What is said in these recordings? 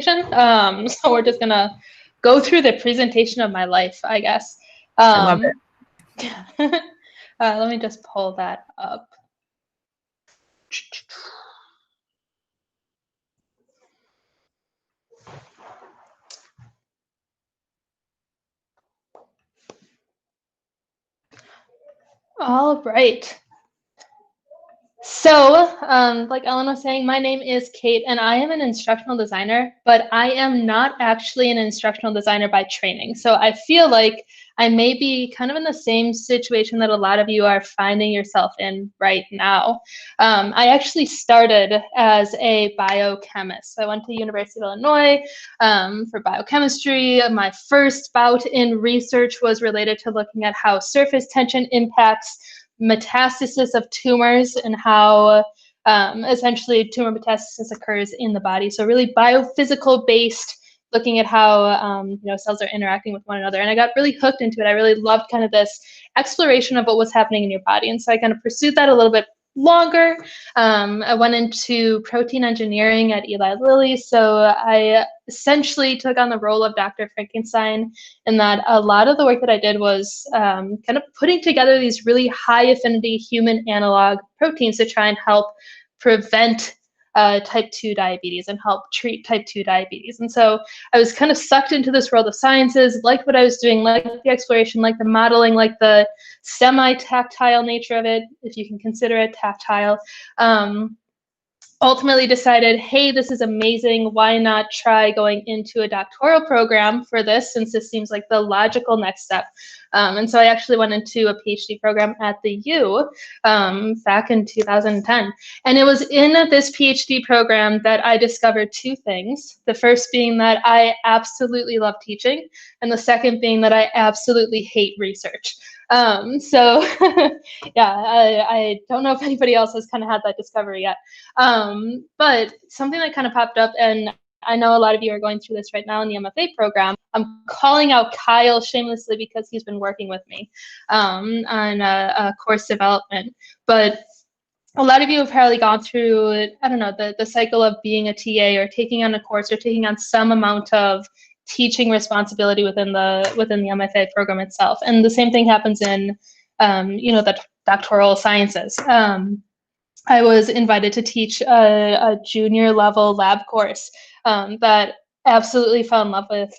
So we're just gonna go through the presentation of my life, I guess. I love it. Let me just pull that up. All right. So, like Ellen was saying, my name is Cate, and I am an instructional designer, but I am not actually an instructional designer by training. So I feel like I may be kind of in the same situation that a lot of you are finding yourself in right now. I actually started as a biochemist. I went to the University of Illinois for biochemistry. My first bout in research was related to looking at how surface tension impacts metastasis of tumors and how essentially tumor metastasis occurs in the body. So really biophysical based, looking at how cells are interacting with one another. And I got really hooked into it. I really loved kind of this exploration of what was happening in your body. And so I kind of pursued that a little bit longer. I went into protein engineering at Eli Lilly. So I essentially took on the role of Dr. Frankenstein, in that a lot of the work that I did was kind of putting together these really high affinity human analog proteins to try and help prevent type 2 diabetes and help treat type 2 diabetes. And so I was kind of sucked into this world of sciences, like what I was doing, like the exploration, like the modeling, like the semi-tactile nature of it, if you can consider it tactile. Ultimately decided, hey, this is amazing. Why not try going into a doctoral program for this, since this seems like the logical next step. And so I actually went into a PhD program at the U back in 2010. And it was in this PhD program that I discovered two things. The first being that I absolutely love teaching, and the second being that I absolutely hate research. So yeah, I don't know if anybody else has kind of had that discovery yet. But something that kind of popped up, and I know a lot of you are going through this right now in the MFA program. I'm calling out Kyle shamelessly because he's been working with me on course development. But a lot of you have probably gone through, I don't know, the cycle of being a TA or taking on a course or taking on some amount of teaching responsibility within the MFA program itself. And the same thing happens in, the doctoral sciences. I was invited to teach a junior level lab course that absolutely fell in love with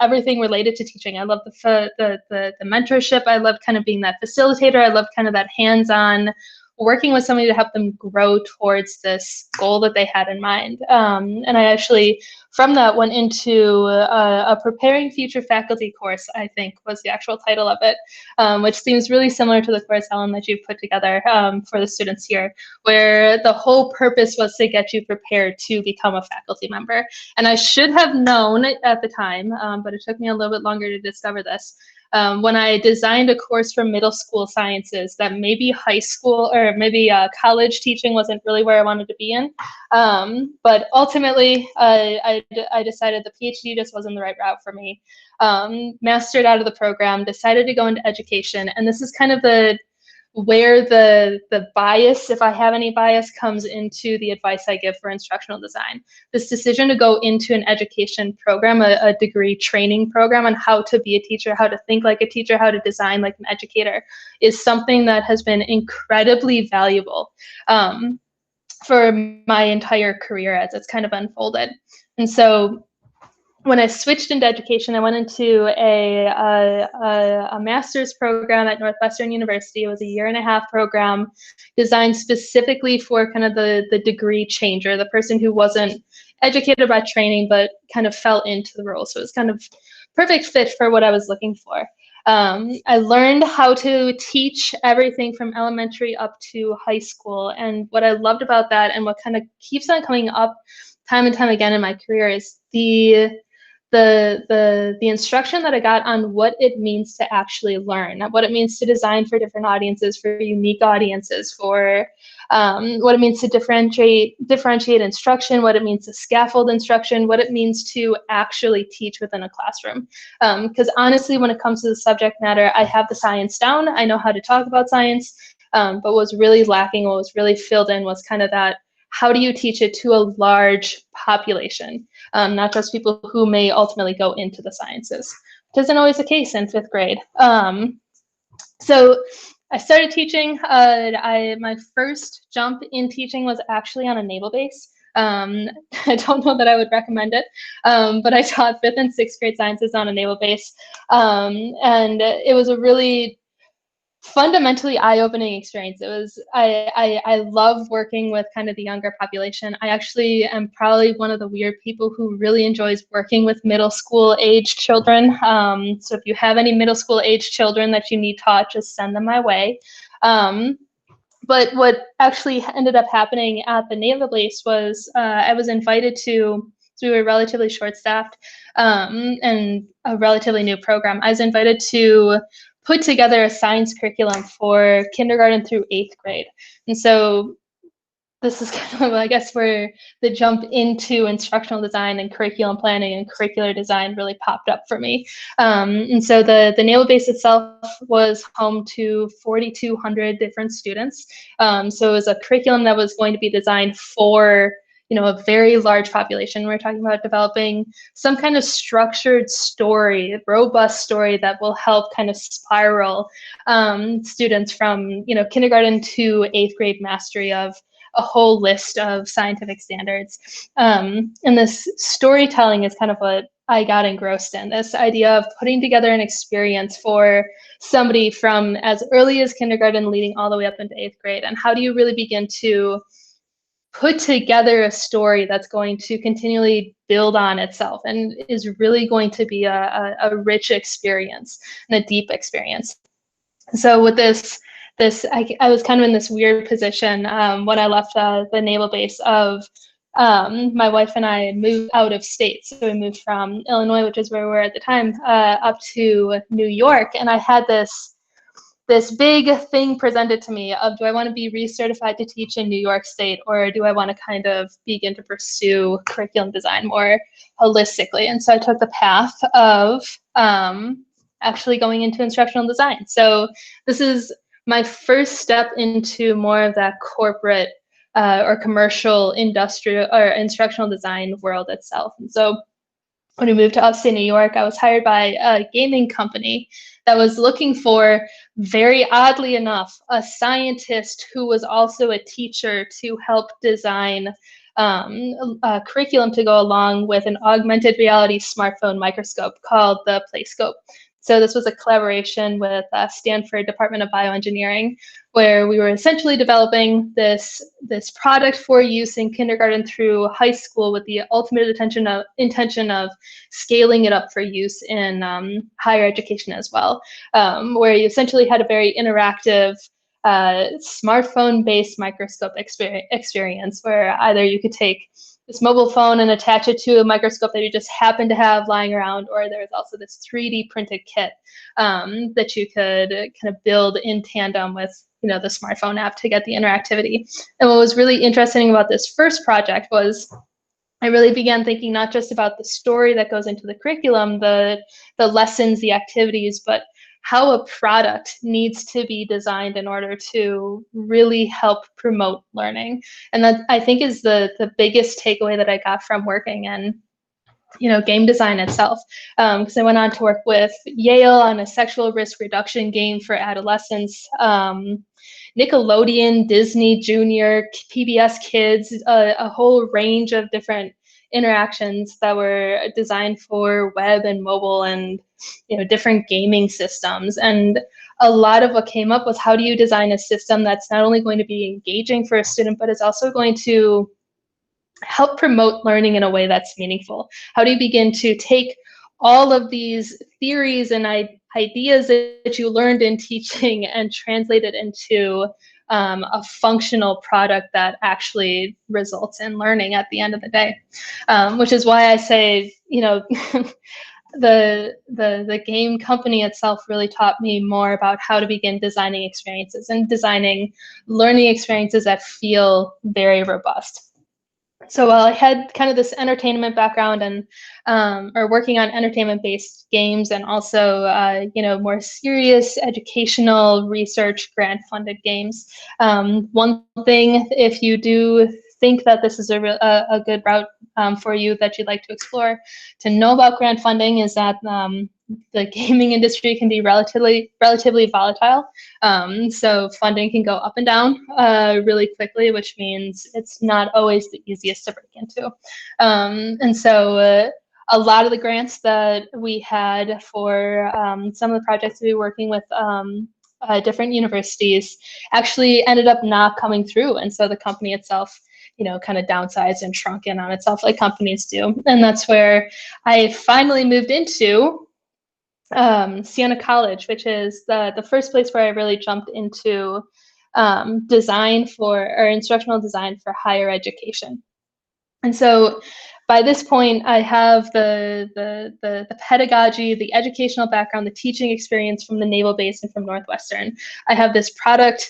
everything related to teaching. I love the mentorship. I love kind of being that facilitator. I love kind of that hands-on working with somebody to help them grow towards this goal that they had in mind. And I actually, from that, went into a Preparing Future Faculty course, I think was the actual title of it, which seems really similar to the course, Ellen, that you've put together for the students here, where the whole purpose was to get you prepared to become a faculty member. And I should have known at the time, but it took me a little bit longer to discover this, when I designed a course for middle school sciences, that maybe high school or maybe college teaching wasn't really where I wanted to be in. But ultimately, I decided the PhD just wasn't the right route for me. Mastered out of the program, decided to go into education. And this is kind of where the bias, if I have any bias, comes into the advice I give for instructional design. This decision to go into an education program, a degree training program on how to be a teacher, how to think like a teacher, how to design like an educator, is something that has been incredibly valuable for my entire career as it's kind of unfolded. And so when I switched into education, I went into a master's program at Northwestern University. It was a 1.5-year program designed specifically for kind of the degree changer, the person who wasn't educated by training, but kind of fell into the role. So it was kind of perfect fit for what I was looking for. I learned how to teach everything from elementary up to high school. And what I loved about that, and what kind of keeps on coming up time and time again in my career, is the instruction that I got on what it means to actually learn, what it means to design for different audiences, for unique audiences, for what it means to differentiate instruction, what it means to scaffold instruction, what it means to actually teach within a classroom. Because honestly, when it comes to the subject matter, I have the science down. I know how to talk about science, but what was really lacking, what was really filled in, was kind of that how do you teach it to a large population, not just people who may ultimately go into the sciences, which isn't always the case in 5th grade. So I started teaching. My first jump in teaching was actually on a naval base. I don't know that I would recommend it, but I taught 5th and 6th grade sciences on a naval base, and it was a really fundamentally eye-opening experience. It was, I love working with kind of the younger population. I actually am probably one of the weird people who really enjoys working with middle school age children. So if you have any middle school age children that you need taught, just send them my way. But what actually ended up happening at the naval base was I was invited to, so we were relatively short-staffed and a relatively new program. I was invited to put together a science curriculum for kindergarten through 8th grade. And so this is kind of, I guess, where the jump into instructional design and curriculum planning and curricular design really popped up for me. And so the naval base itself was home to 4,200 different students. So it was a curriculum that was going to be designed for a very large population. We're talking about developing some kind of structured story, robust story that will help kind of spiral students from, kindergarten to 8th grade mastery of a whole list of scientific standards. And this storytelling is kind of what I got engrossed in, this idea of putting together an experience for somebody from as early as kindergarten leading all the way up into 8th grade. And how do you really begin to put together a story that's going to continually build on itself and is really going to be a rich experience and a deep experience. So with this, I was kind of in this weird position when I left the naval base of my wife and I moved out of state. So we moved from Illinois, which is where we were at the time, up to New York. And I had this big thing presented to me of, do I want to be recertified to teach in New York State, or do I want to kind of begin to pursue curriculum design more holistically? And so I took the path of actually going into instructional design. So this is my first step into more of that corporate or commercial industrial or instructional design world itself. And so when we moved to upstate New York, I was hired by a gaming company that was looking for, very oddly enough, a scientist who was also a teacher to help design a curriculum to go along with an augmented reality smartphone microscope called the PlayScope. So this was a collaboration with Stanford Department of Bioengineering, where we were essentially developing this product for use in kindergarten through high school with the ultimate intention of scaling it up for use in higher education as well, where you essentially had a very interactive smartphone-based microscope experience where either you could take this mobile phone and attach it to a microscope that you just happen to have lying around, or there's also this 3D printed kit that you could kind of build in tandem with the smartphone app to get the interactivity. And what was really interesting about this first project was I really began thinking not just about the story that goes into the curriculum, the lessons, the activities, but how a product needs to be designed in order to really help promote learning. And that, I think, is the biggest takeaway that I got from working in game design itself. Because I went on to work with Yale on a sexual risk reduction game for adolescents, Nickelodeon, Disney Junior, PBS Kids, a whole range of different interactions that were designed for web and mobile and different gaming systems. And a lot of what came up was, how do you design a system that's not only going to be engaging for a student, but is also going to help promote learning in a way that's meaningful? How do you begin to take all of these theories and ideas that you learned in teaching and translate it into a functional product that actually results in learning at the end of the day? Which is why I say, the game company itself really taught me more about how to begin designing experiences and designing learning experiences that feel very robust. So while I had kind of this entertainment background and or working on entertainment-based games and also more serious educational research grant-funded games, one thing, if you do think that this is a good route for you that you'd like to explore, to know about grant funding is that the gaming industry can be relatively volatile. So funding can go up and down really quickly, which means it's not always the easiest to break into. And so a lot of the grants that we had for some of the projects we were working with different universities actually ended up not coming through. And so the company itself, kind of downsized and shrunk in on itself like companies do. And that's where I finally moved into Sienna College, which is the first place where I really jumped into instructional design for higher education. And so by this point, I have the pedagogy, the educational background, the teaching experience from the Naval Base and from Northwestern. I have this product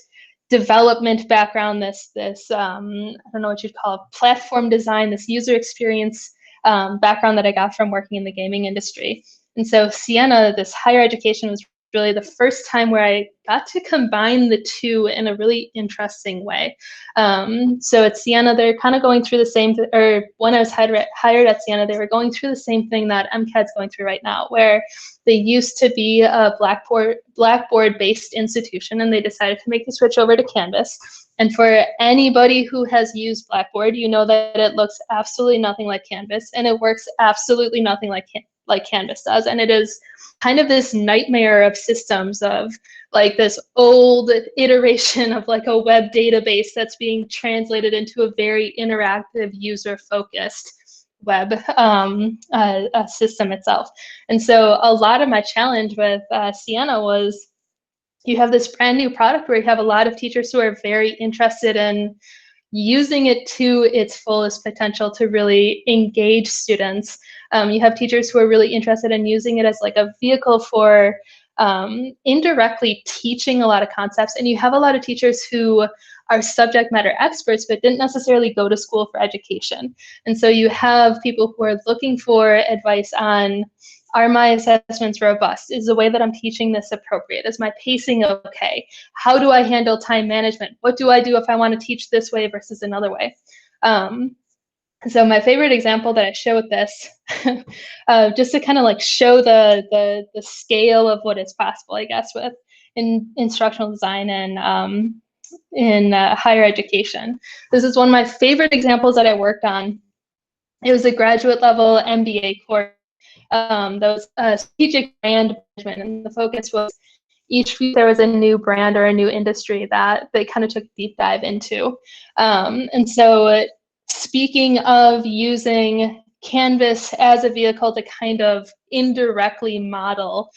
development background, this I don't know what you'd call it, platform design, this user experience background that I got from working in the gaming industry. And so Sienna, this higher education, was really the first time where I got to combine the two in a really interesting way. So at Sienna, they're kind of going through the same, or when I was hired at Sienna, they were going through the same thing that MCAD's going through right now, where they used to be a Blackboard-based institution, and they decided to make the switch over to Canvas. And for anybody who has used Blackboard, you know that it looks absolutely nothing like Canvas, and it works absolutely nothing like Canvas does. And it is kind of this nightmare of systems, of like this old iteration of like a web database that's being translated into a very interactive, user-focused web system itself. And so a lot of my challenge with Sienna was, you have this brand new product where you have a lot of teachers who are very interested in using it to its fullest potential to really engage students. You have teachers who are really interested in using it as like a vehicle for indirectly teaching a lot of concepts. And you have a lot of teachers who are subject matter experts, but didn't necessarily go to school for education. And so you have people who are looking for advice on, are my assessments robust? Is the way that I'm teaching this appropriate? Is my pacing okay? How do I handle time management? What do I do if I want to teach this way versus another way? So my favorite example that I show with this, just to kind of like show the scale of what is possible, I guess, with instructional design and in higher education. This is one of my favorite examples that I worked on. It was a graduate level MBA course that was strategic brand management, and the focus was each week there was a new brand or a new industry that they kind of took a deep dive into. And so speaking of using Canvas as a vehicle to kind of indirectly model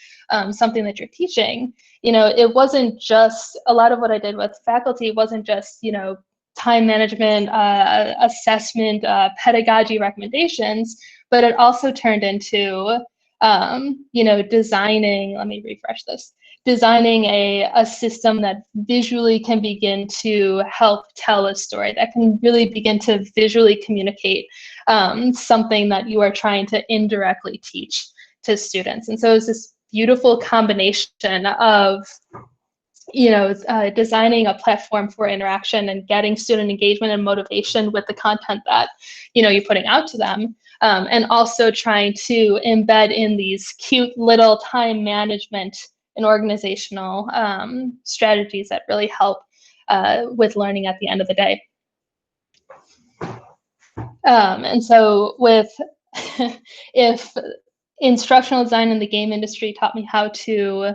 something that you're teaching, it wasn't just, a lot of what I did with faculty wasn't just, time management, assessment, pedagogy recommendations, but it also turned into, designing, let me refresh this, designing a system that visually can begin to help tell a story, that can really begin to visually communicate something that you are trying to indirectly teach to students. And so it's this beautiful combination of designing a platform for interaction and getting student engagement and motivation with the content that, you're putting out to them. And also trying to embed in these cute little time management and organizational strategies that really help with learning at the end of the day. And so with, if instructional design in the game industry taught me how to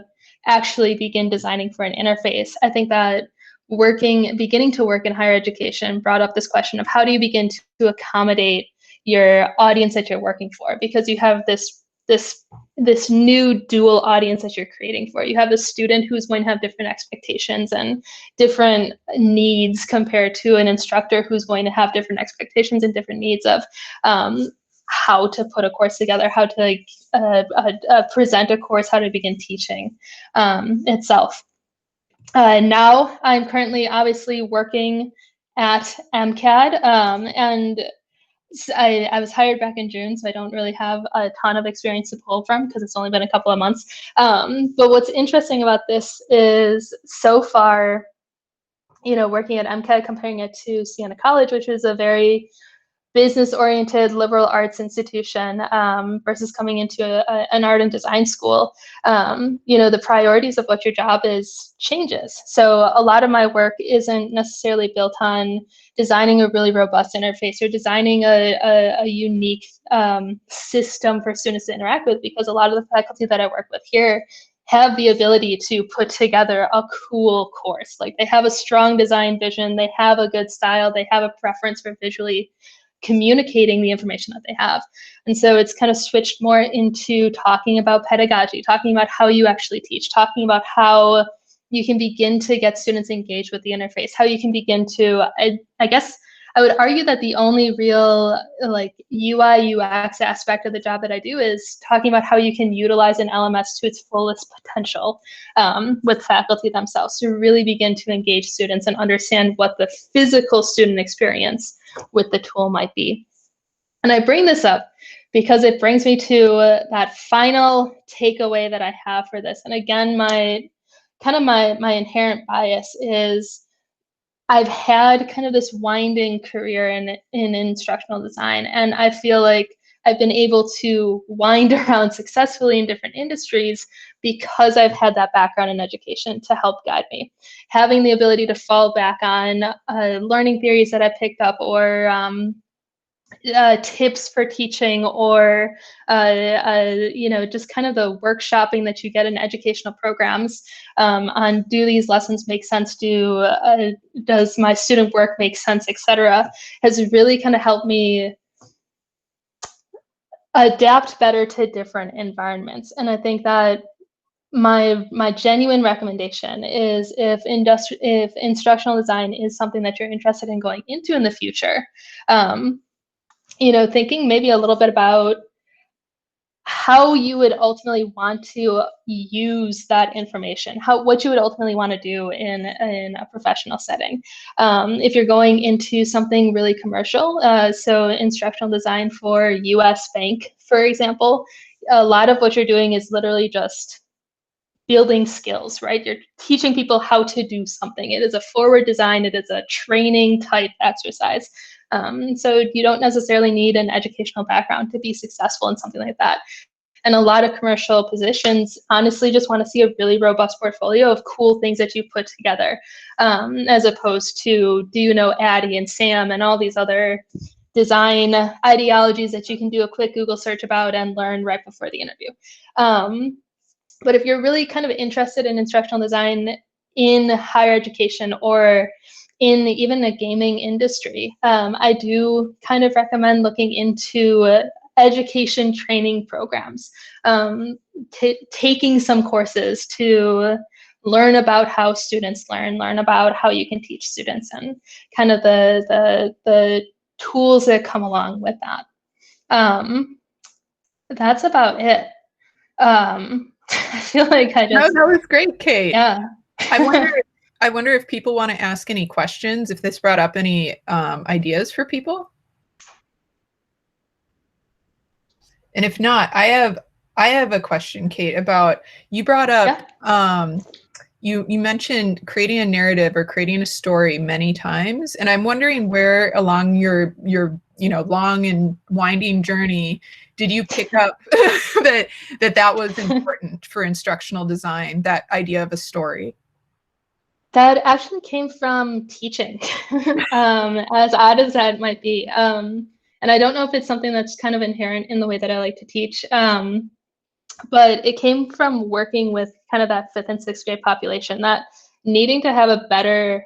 actually begin designing for an interface, I think that beginning to work in higher education brought up this question of, how do you begin to accommodate your audience that you're working for? Because you have this new dual audience that you're creating for. You have a student who's going to have different expectations and different needs compared to an instructor who's going to have different expectations and different needs of how to put a course together, how to present a course, how to begin teaching itself. Now I'm currently obviously working at MCAD, and I was hired back in June, so I don't really have a ton of experience to pull from because it's only been a couple of months. But what's interesting about this is, so far, working at MCAD, comparing it to Sienna College, which is a very business-oriented liberal arts institution versus coming into an art and design school, the priorities of what your job is changes. So a lot of my work isn't necessarily built on designing a really robust interface or designing a unique system for students to interact with, because a lot of the faculty that I work with here have the ability to put together a cool course. Like, they have a strong design vision, they have a good style, they have a preference for visually communicating the information that they have. And so it's kind of switched more into talking about pedagogy, talking about how you actually teach, talking about how you can begin to get students engaged with the interface, how you can begin to, I guess I would argue that the only real like UI UX aspect of the job that I do is talking about how you can utilize an LMS to its fullest potential with faculty themselves to really begin to engage students and understand what the physical student experience with the tool might be. And I bring this up because it brings me to that final takeaway that I have for this. And again, my inherent bias is I've had kind of this winding career in instructional design, and I feel like I've been able to wind around successfully in different industries because I've had that background in education to help guide me. Having the ability to fall back on learning theories that I picked up, or tips for teaching, or just kind of the workshopping that you get in educational programs on, do these lessons make sense, does my student work make sense, etc., has really kind of helped me adapt better to different environments. And I think that my genuine recommendation is, if instructional design is something that you're interested in going into in the future, thinking maybe a little bit about how you would ultimately want to use that information, what you would ultimately want to do in a professional setting. If you're going into something really commercial, so instructional design for US Bank, for example, a lot of what you're doing is literally just building skills, right? You're teaching people how to do something. It is a forward design, it is a training type exercise. So you don't necessarily need an educational background to be successful in something like that. And a lot of commercial positions honestly just want to see a really robust portfolio of cool things that you put together, as opposed to, do you know Addie and Sam and all these other design ideologies that you can do a quick Google search about and learn right before the interview. But if you're really kind of interested in instructional design in higher education, or in even the gaming industry, I do kind of recommend looking into education training programs, taking some courses to learn about how students learn about how you can teach students, and kind of the tools that come along with that. That's about it. I feel like I just... No, that was great, Cate. Yeah. I wonder if people want to ask any questions, if this brought up any ideas for people. And if not, I have a question, Cate, about, you brought up, you mentioned creating a narrative or creating a story many times, and I'm wondering where along your long and winding journey did you pick up that was important for instructional design, that idea of a story? That actually came from teaching, as odd as that might be. And I don't know if it's something that's kind of inherent in the way that I like to teach, but it came from working with kind of that 5th and 6th grade population, that needing to have a better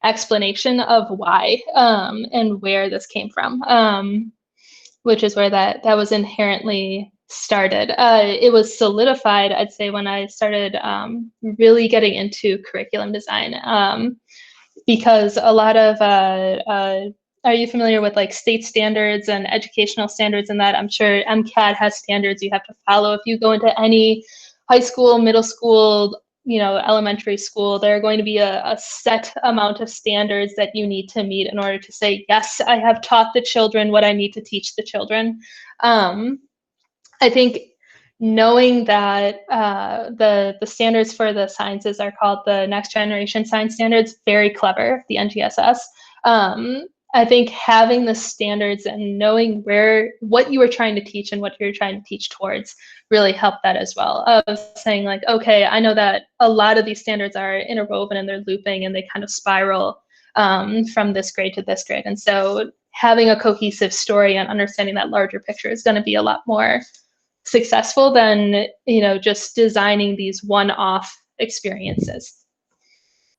explanation of why and where this came from, which is where that was inherently started. It was solidified, I'd say, when I started really getting into curriculum design, because a lot of are you familiar with like state standards and educational standards, and that? I'm sure MCAD has standards you have to follow. If you go into any high school, middle school, elementary school, there are going to be a set amount of standards that you need to meet in order to say, yes, I have taught the children what I need to teach the children. I think, knowing that the standards for the sciences are called the Next Generation Science Standards, very clever, the NGSS. I think having the standards and knowing what you were trying to teach and what you're trying to teach towards really helped that as well. Of saying like, okay, I know that a lot of these standards are interwoven and they're looping and they kind of spiral from this grade to this grade. And so having a cohesive story and understanding that larger picture is going to be a lot more successful than, just designing these one-off experiences,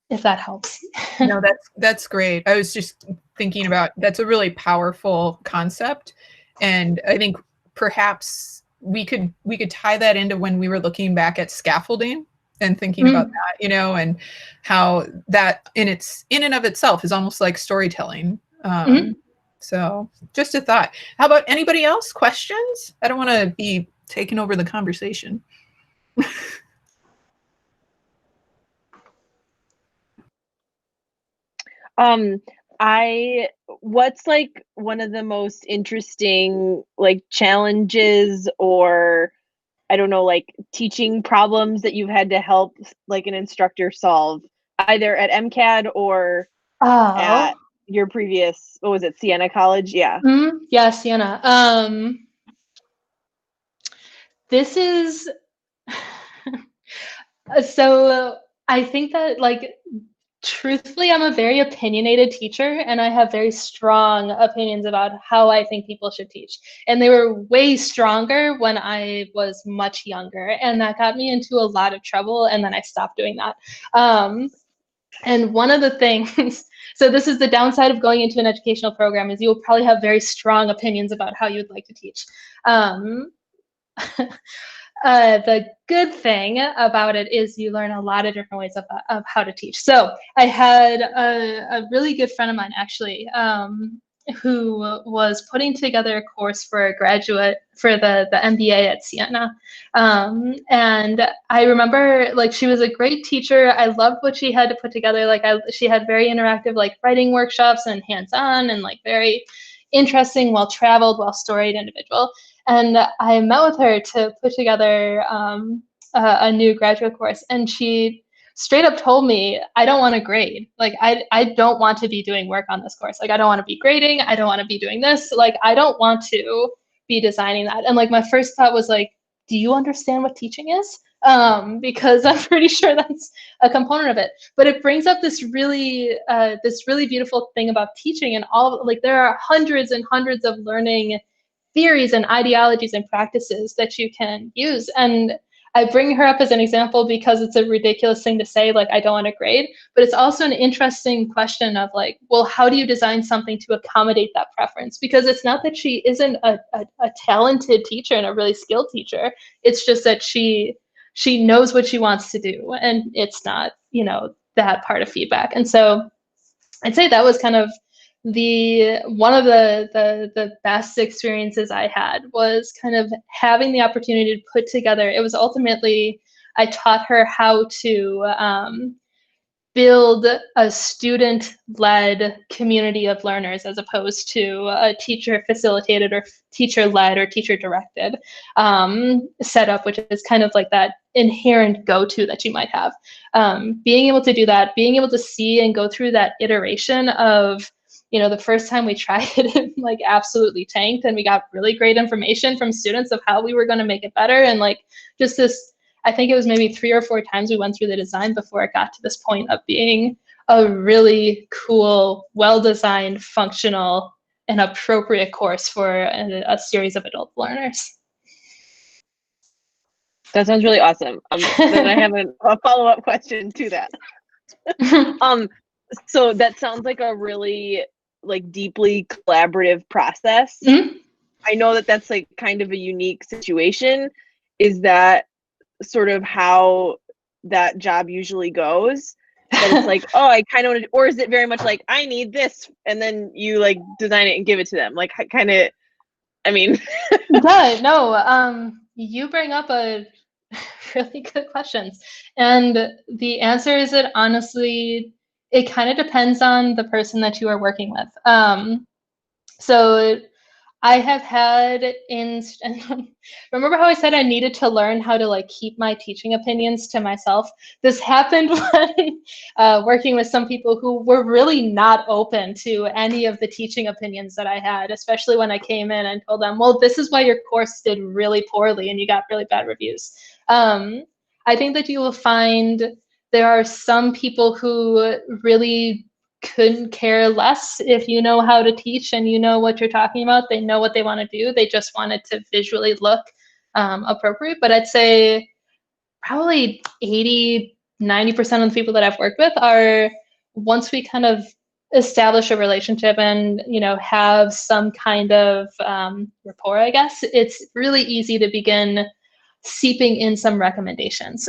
if that helps. No, that's great. I was just thinking about, that's a really powerful concept. And I think perhaps we could tie that into when we were looking back at scaffolding and thinking about that, and how that in and of itself is almost like storytelling. So just a thought. How about anybody else? Questions? I don't want to be taking over the conversation. What's like one of the most interesting like challenges or I don't know, like teaching problems that you've had to help like an instructor solve either at MCAD or at your previous, what was it, Sienna College? Yeah. Yeah, Siena. This is so I think that like truthfully, I'm a very opinionated teacher and I have very strong opinions about how I think people should teach. And they were way stronger when I was much younger. And that got me into a lot of trouble. And then I stopped doing that. And one of the things, so this is the downside of going into an educational program, is you'll probably have very strong opinions about how you'd like to teach. The good thing about it is you learn a lot of different ways of how to teach. So I had a really good friend of mine, actually, who was putting together a course for a graduate for the MBA at Siena. And I remember like she was a great teacher. I loved what she had to put together. Like she had very interactive like writing workshops and hands-on and like very interesting, well-traveled, well-storied individual. And I met with her to put together a new graduate course. And she straight up told me, I don't want to grade. Like, I don't want to be doing work on this course. Like, I don't want to be grading. I don't want to be doing this. Like, I don't want to be designing that. And like, my first thought was like, do you understand what teaching is? Because I'm pretty sure that's a component of it. But it brings up this really beautiful thing about teaching, and all like there are hundreds and hundreds of learning theories and ideologies and practices that you can use. And I bring her up as an example because it's a ridiculous thing to say, like, I don't want to grade, but it's also an interesting question of like, well, how do you design something to accommodate that preference? Because it's not that she isn't a talented teacher and a really skilled teacher. It's just that she knows what she wants to do, and it's not, that part of feedback. And so I'd say that was kind of one of the best experiences I had, was kind of having the opportunity to put together. It was ultimately, I taught her how to build a student-led community of learners as opposed to a teacher-facilitated or teacher-led or teacher-directed setup, which is kind of like that inherent go-to that you might have. Being able to do that, being able to see and go through that iteration of, the first time we tried it, like absolutely tanked, and we got really great information from students of how we were going to make it better. And like just this, I think it was maybe 3 or 4 times we went through the design before it got to this point of being a really cool, well-designed, functional, and appropriate course for a series of adult learners. That sounds really awesome. Then I have a follow-up question to that. So that sounds like a really like deeply collaborative process. Mm-hmm. I know that that's like kind of a unique situation. Is that sort of how that job usually goes? That it's like, oh, I kind of want to, or is it very much like, I need this, and then you like design it and give it to them? Like kind of, I mean. Yeah, no, you bring up a really good questions. And the answer is that honestly, it kind of depends on the person that you are working with. So I have had remember how I said I needed to learn how to like keep my teaching opinions to myself? This happened when working with some people who were really not open to any of the teaching opinions that I had, especially when I came in and told them, well, this is why your course did really poorly and you got really bad reviews. I think that you will find there are some people who really couldn't care less if you know how to teach and you know what you're talking about. They know what they want to do. They just want it to visually look appropriate. But I'd say probably 80, 90% of the people that I've worked with are, once we kind of establish a relationship and, you know, have some kind of rapport, I guess, it's really easy to begin seeping in some recommendations.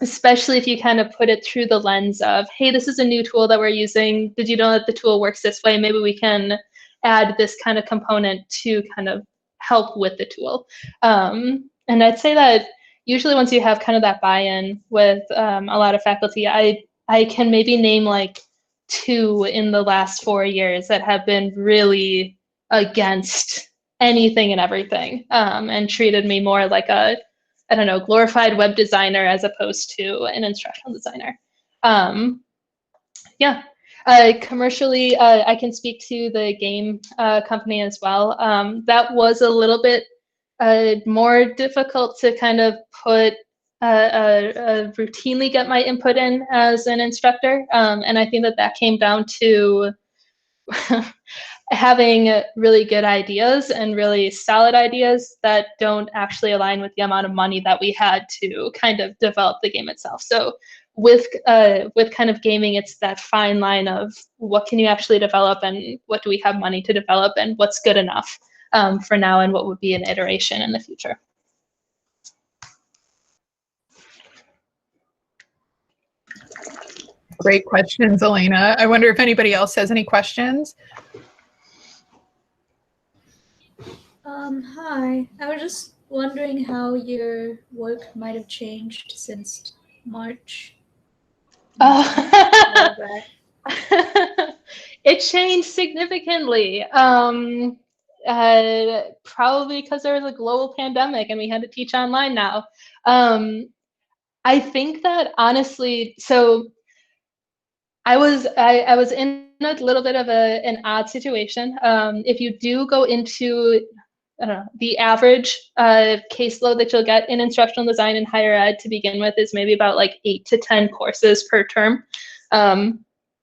Especially if you kind of put it through the lens of, hey, this is a new tool that we're using. Did you know that the tool works this way? Maybe we can add this kind of component to kind of help with the tool. And I'd say that usually once you have kind of that buy-in with a lot of faculty, I can maybe name like 2 in the last 4 years that have been really against anything and everything, and treated me more like a, I don't know, glorified web designer as opposed to an instructional designer. Yeah. Commercially, I can speak to the game company as well. That was a little bit more difficult to kind of put routinely get my input in as an instructor. And I think that that came down to having really good ideas and really solid ideas that don't actually align with the amount of money that we had to kind of develop the game itself. So with kind of gaming, it's that fine line of what can you actually develop and what do we have money to develop and what's good enough for now and what would be an iteration in the future. Great questions, Elena. I wonder if anybody else has any questions. Hi, I was just wondering how your work might have changed since March. It changed significantly. Probably because there was a global pandemic and we had to teach online now. I think that honestly, so I was in a little bit of an odd situation. If you do go into, I don't know, the average caseload that you'll get in instructional design in higher ed to begin with is maybe about like 8 to 10 courses per term.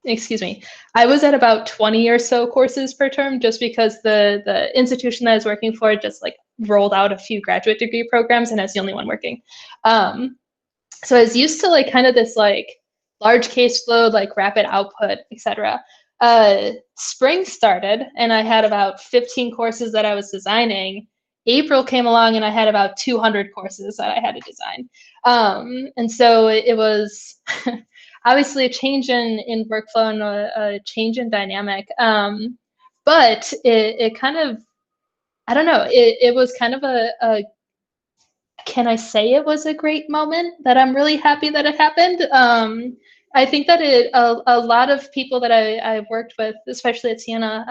Excuse me. I was at about 20 or so courses per term just because the institution that I was working for just like rolled out a few graduate degree programs and I was the only one working. So I was used to like kind of this like large caseload, like rapid output, etc. Spring started and I had about 15 courses that I was designing. April came along and I had about 200 courses that I had to design. And so it was obviously a change in workflow and a change in dynamic. But it kind of, I don't know, it was kind of a can I say it was a great moment that I'm really happy that it happened? I think that a lot of people that I've worked with, especially at Siena,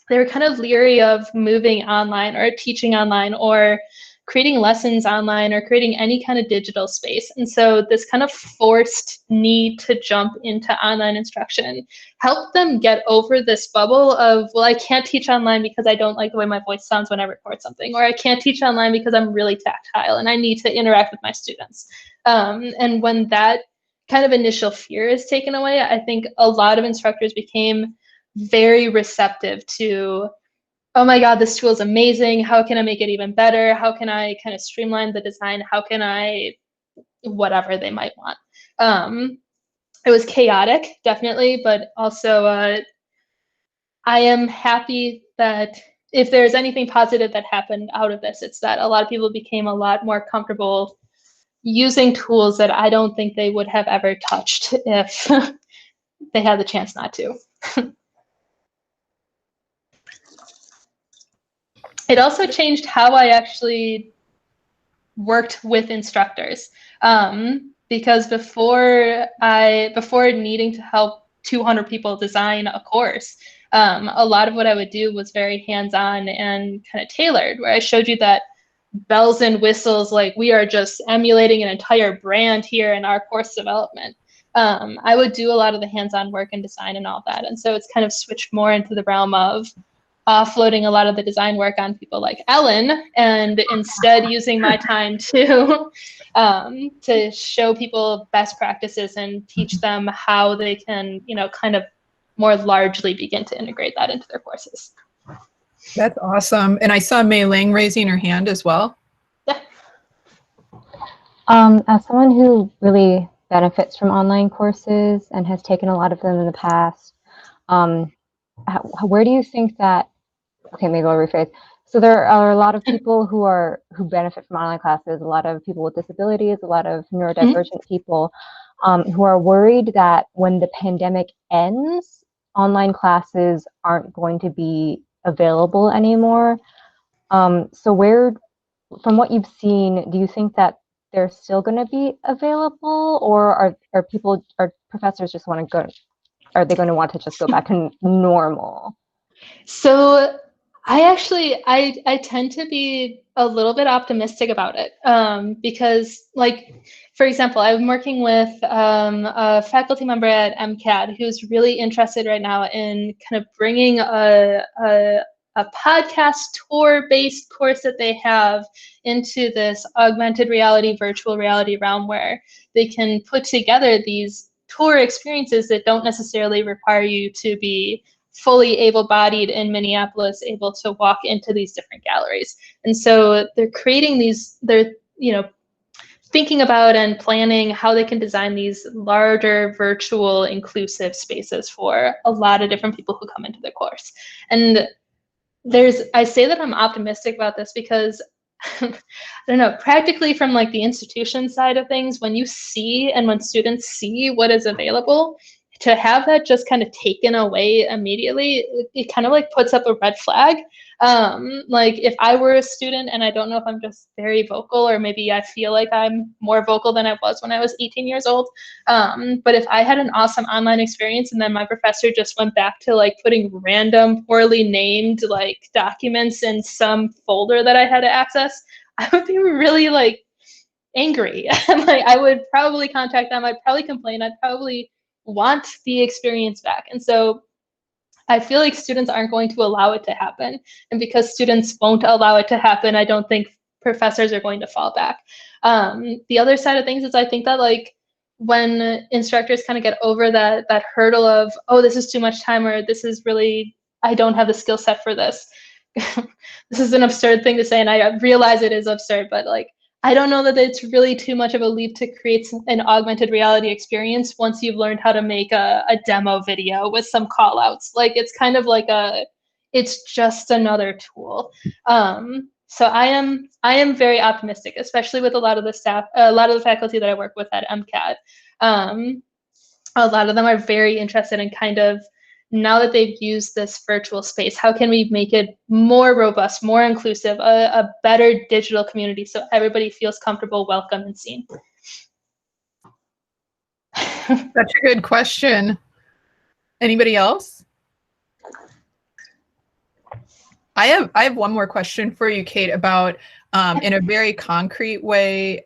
they were kind of leery of moving online or teaching online or creating lessons online or creating any kind of digital space. And so this kind of forced need to jump into online instruction helped them get over this bubble of, well, I can't teach online because I don't like the way my voice sounds when I record something, or I can't teach online because I'm really tactile and I need to interact with my students. And when that kind of initial fear is taken away, I think a lot of instructors became very receptive to, oh my God, this tool is amazing. How can I make it even better? How can I kind of streamline the design? How can I, whatever they might want. It was chaotic, definitely, but also I am happy that if there's anything positive that happened out of this, it's that a lot of people became a lot more comfortable using tools that I don't think they would have ever touched if they had the chance not to. It also changed how I actually worked with instructors, because before needing to help 200 people design a course, a lot of what I would do was very hands-on and kind of tailored, where I showed you that bells and whistles, like we are just emulating an entire brand here in our course development. I would do a lot of the hands-on work and design and all that. And so it's kind of switched more into the realm of offloading a lot of the design work on people like Ellen, and instead using my time to show people best practices and teach them how they can, kind of more largely begin to integrate that into their courses. That's awesome. And I saw Mei Ling raising her hand as well. Yeah. As someone who really benefits from online courses and has taken a lot of them in the past, where do you think that, okay, maybe I'll rephrase. So there are a lot of people who benefit from online classes, a lot of people with disabilities, a lot of neurodivergent people who are worried that when the pandemic ends, online classes aren't going to be available anymore. So from what you've seen, do you think that they're still going to be available, or are professors just want to go, are they going to want to just go back to normal? So I tend to be a little bit optimistic about it, because, like, for example, I'm working with a faculty member at MCAD who's really interested right now in kind of bringing a podcast tour-based course that they have into this augmented reality, virtual reality realm, where they can put together these tour experiences that don't necessarily require you to be fully able-bodied in Minneapolis, able to walk into these different galleries. And so they're creating these, they're, thinking about and planning how they can design these larger virtual inclusive spaces for a lot of different people who come into the course. And I say that I'm optimistic about this because I don't know, practically from like the institution side of things, when you see and when students see what is available, to have that just kind of taken away immediately, it kind of like puts up a red flag. Like if I were a student, and I don't know if I'm just very vocal, or maybe I feel like I'm more vocal than I was when I was 18 years old. But if I had an awesome online experience and then my professor just went back to like putting random poorly named like documents in some folder that I had to access, I would be really like angry. Like I would probably contact them. I'd probably complain. I'd probably want the experience back. And so I feel like students aren't going to allow it to happen. And because students won't allow it to happen, I don't think professors are going to fall back. The other side of things is I think that like when instructors kind of get over that hurdle of, oh, this is too much time, or this is really, I don't have the skill set for this. This is an absurd thing to say, and I realize it is absurd, but like, I don't know that it's really too much of a leap to create an augmented reality experience once you've learned how to make a demo video with some call outs. Like it's kind of like it's just another tool. So I am very optimistic, especially with a lot of the staff, a lot of the faculty that I work with at MCAD. A lot of them are very interested in kind of, now that they've used this virtual space, how can we make it more robust, more inclusive, a better digital community so everybody feels comfortable, welcome, and seen? That's a good question. Anybody else? I have one more question for you, Cate, about in a very concrete way,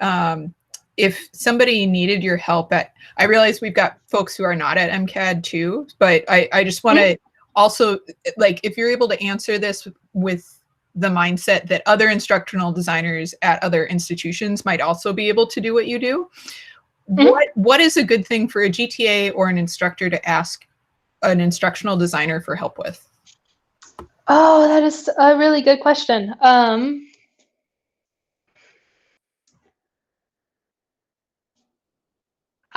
if somebody needed your help I realize we've got folks who are not at MCAD too, but I just want to also, like, if you're able to answer this with the mindset that other instructional designers at other institutions might also be able to do what you do, what is a good thing for a GTA or an instructor to ask an instructional designer for help with? Oh, that is a really good question.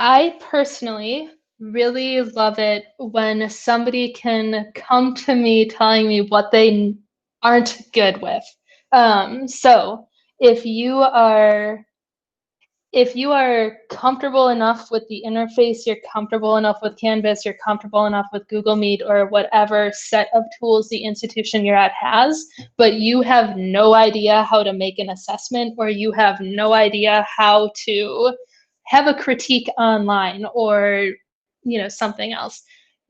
I personally really love it when somebody can come to me telling me what they aren't good with. So if you are comfortable enough with the interface, you're comfortable enough with Canvas, you're comfortable enough with Google Meet or whatever set of tools the institution you're at has, but you have no idea how to make an assessment, or you have no idea how to have a critique online, or something else,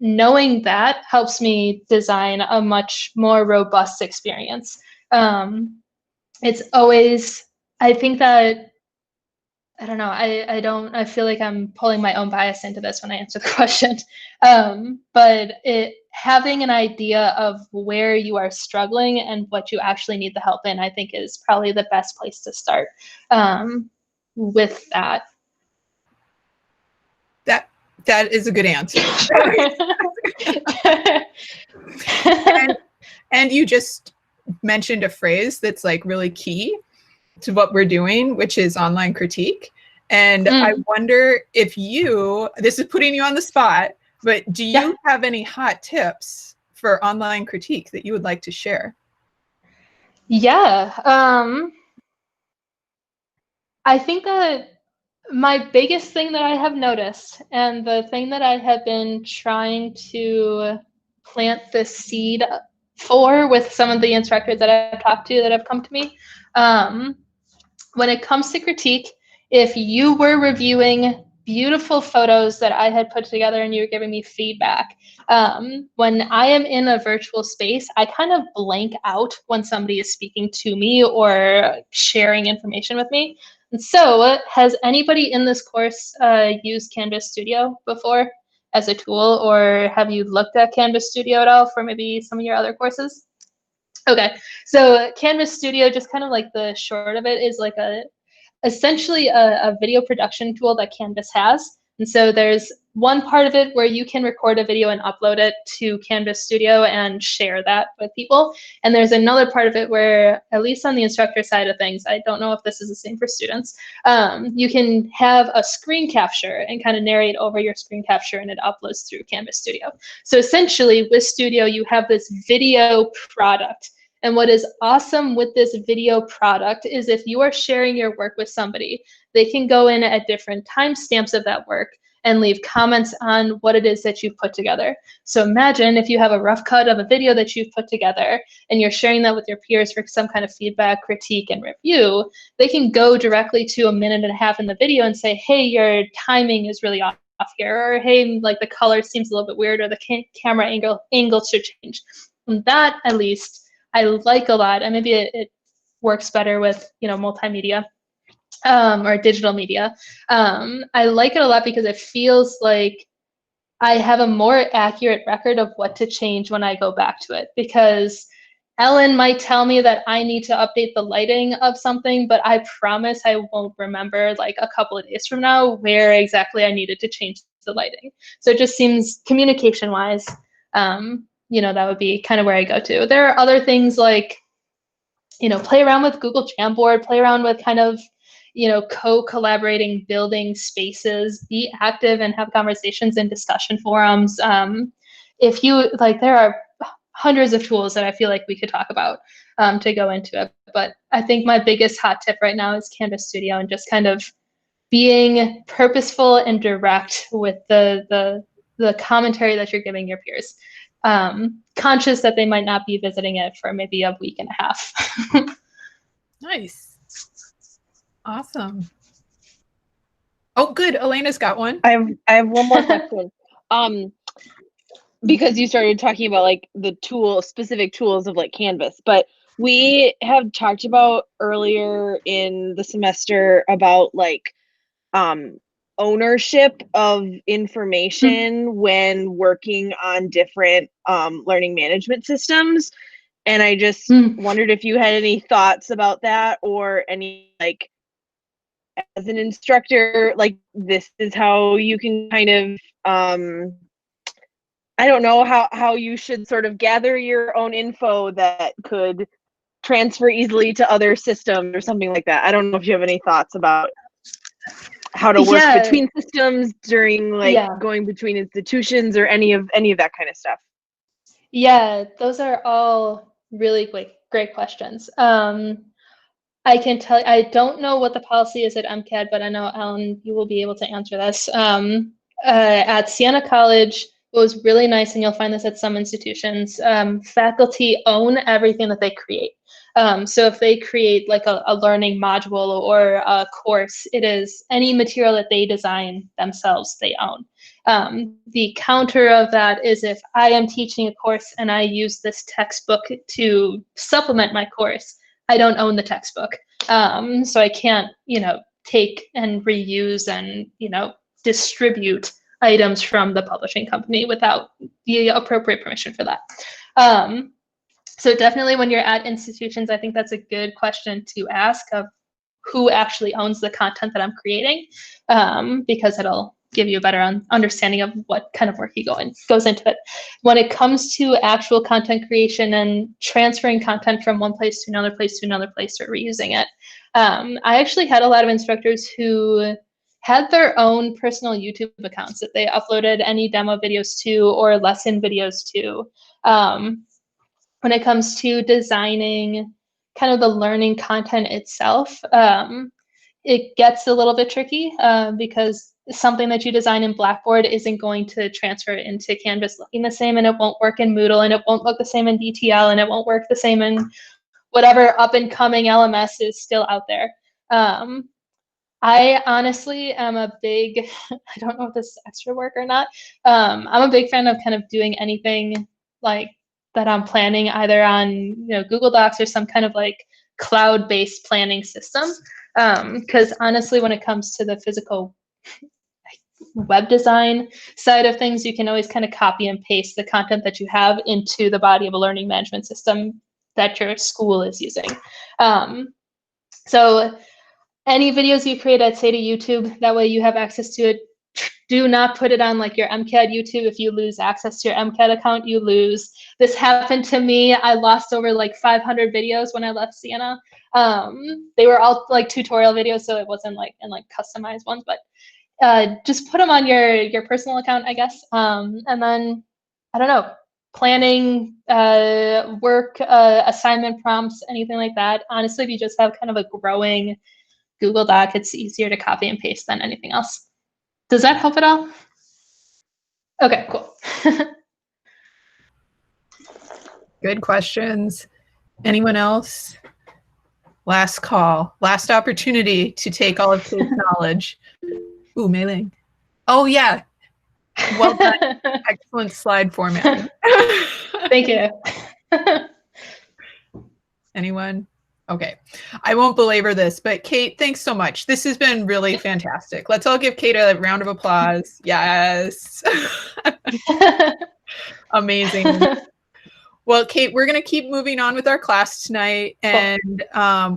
knowing that helps me design a much more robust experience. It's always, I think that, I don't know, I feel like I'm pulling my own bias into this when I answer the question. But having an idea of where you are struggling and what you actually need the help in, I think is probably the best place to start with that. That is a good answer. and you just mentioned a phrase that's like really key to what we're doing, which is online critique. And I wonder if this is putting you on the spot, but do you have any hot tips for online critique that you would like to share? Yeah. I think that my biggest thing that I have noticed, and the thing that I have been trying to plant the seed for with some of the instructors that I've talked to that have come to me, when it comes to critique, if you were reviewing beautiful photos that I had put together and you were giving me feedback, when I am in a virtual space, I kind of blank out when somebody is speaking to me or sharing information with me. And so, has anybody in this course used Canvas Studio before as a tool, or have you looked at Canvas Studio at all for maybe some of your other courses? Okay, so Canvas Studio, just kind of like the short of it, is like essentially a video production tool that Canvas has. And so there's one part of it where you can record a video and upload it to Canvas Studio and share that with people. And there's another part of it where, at least on the instructor side of things, I don't know if this is the same for students, you can have a screen capture and kind of narrate over your screen capture, and it uploads through Canvas Studio. So essentially with Studio, you have this video product. And what is awesome with this video product is if you are sharing your work with somebody, they can go in at different timestamps of that work and leave comments on what it is that you've put together. So imagine if you have a rough cut of a video that you've put together and you're sharing that with your peers for some kind of feedback, critique, and review, they can go directly to a minute and a half in the video and say, hey, your timing is really off here, or hey, like the color seems a little bit weird, or the camera angle should change. And that, at least, I like a lot, and maybe it works better with multimedia or digital media. I like it a lot because it feels like I have a more accurate record of what to change when I go back to it. Because Ellen might tell me that I need to update the lighting of something, but I promise I won't remember like a couple of days from now where exactly I needed to change the lighting. So it just seems communication-wise, that would be kind of where I go to. There are other things like, play around with Google Jamboard, play around with kind of, co-collaborating, building spaces, be active and have conversations in discussion forums. If you there are hundreds of tools that I feel like we could talk about to go into it. But I think my biggest hot tip right now is Canvas Studio, and just kind of being purposeful and direct with the commentary that you're giving your peers. Conscious that they might not be visiting it for maybe a week and a half. Nice. Awesome. Oh, good. Elena's got one. I have one more question. Because you started talking about like the specific tools of like Canvas, but we have talked about earlier in the semester about like ownership of information when working on different learning management systems. And I just wondered if you had any thoughts about that, or any like, as an instructor, like this is how you can kind of I don't know how you should sort of gather your own info that could transfer easily to other systems or something like that. I don't know if you have any thoughts about how to work between systems during going between institutions, or any of that kind of stuff. Yeah, those are all really great questions. I can tell you, I don't know what the policy is at MCAD, but I know, Ellen, you will be able to answer this. At Sienna College, what was really nice, and you'll find this at some institutions, faculty own everything that they create. So if they create like a learning module or a course, it is any material that they design themselves, they own. The counter of that is if I am teaching a course and I use this textbook to supplement my course, I don't own the textbook. So I can't, take and reuse and, distribute items from the publishing company without the appropriate permission for that. So definitely when you're at institutions, I think that's a good question to ask of who actually owns the content that I'm creating, because it'll give you a better understanding of what kind of work goes into it. When it comes to actual content creation and transferring content from one place to another place or reusing it, I actually had a lot of instructors who had their own personal YouTube accounts that they uploaded any demo videos to or lesson videos to. When it comes to designing kind of the learning content itself, it gets a little bit tricky because something that you design in Blackboard isn't going to transfer into Canvas looking the same, and it won't work in Moodle, and it won't look the same in DTL, and it won't work the same in whatever up-and-coming LMS is still out there. I honestly am a big, I don't know if this is extra work or not, I'm a big fan of kind of doing anything like that I'm planning either on Google Docs or some kind of like cloud-based planning system. Because honestly, when it comes to the physical web design side of things, you can always kind of copy and paste the content that you have into the body of a learning management system that your school is using. So any videos you create, I'd say to YouTube, that way you have access to it. Do not put it on like your MCAD YouTube. If you lose access to your MCAD account, you lose. This happened to me. I lost over like 500 videos when I left Siena. They were all like tutorial videos, so it wasn't like in like customized ones, but just put them on your personal account, I guess. And then, I don't know, planning, work, assignment prompts, anything like that. Honestly, if you just have kind of a growing Google Doc, it's easier to copy and paste than anything else. Does that help at all? Okay, cool. Good questions. Anyone else? Last call, last opportunity to take all of Kate's knowledge. Ooh, Mei-Ling. Oh yeah. Well done. Excellent slide formatting. Thank you. Anyone? Okay. I won't belabor this, but Cate, thanks so much. This has been really fantastic. Let's all give Cate a round of applause. Yes. Amazing. Well, Cate, we're going to keep moving on with our class tonight, and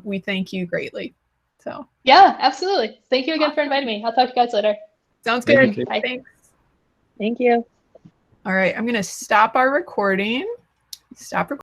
we thank you greatly. So yeah, absolutely. Thank you again for inviting me. I'll talk to you guys later. Sounds good. Thank you. Thanks. Thank you. All right. I'm going to stop our recording. Stop recording.